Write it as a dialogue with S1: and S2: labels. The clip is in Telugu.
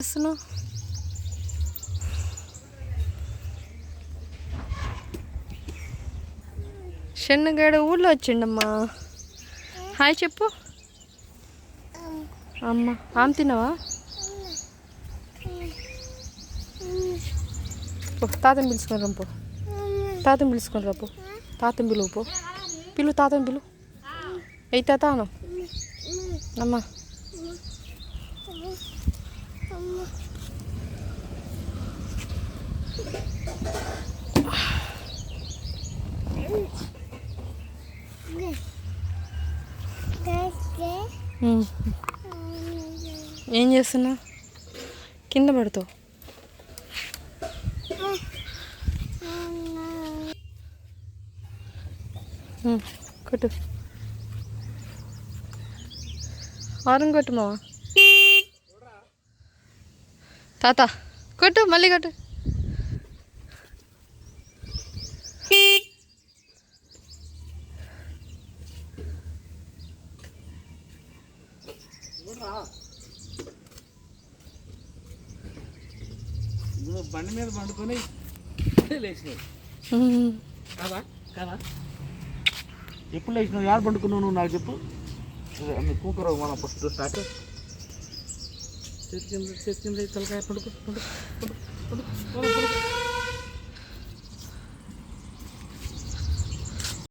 S1: చేస్తున్నావు? షన్నుగాడు ఊళ్ళో వచ్చిండమ్మా. హాయ్ చెప్పు. అమ్మ ఆమె తిన్నావా? తాతని పిలుచుకొని రంపో. తాతని పిలుచుకొని రాపో. తాతని పిలువు పో. తాతని పిలువు. అయితే తాను అమ్మా ఏం చేస్తున్నా? కింద పడుతావు. కొట్టు. హారం కొట్టు మావా. తాత కొట్టు, మళ్ళీ కొట్టు.
S2: బండి మీద పండుకొని లేచినావు కదా కదా. ఎప్పుడు లేచినావు? యారు పండుకున్నావు నువ్వు? నాకు చెప్పు. మీ కూతురు మనం ఫస్ట్ స్టార్ట్ చేతి కింద తలకాయ పండుకో పండుకో పండుకో పండుకో.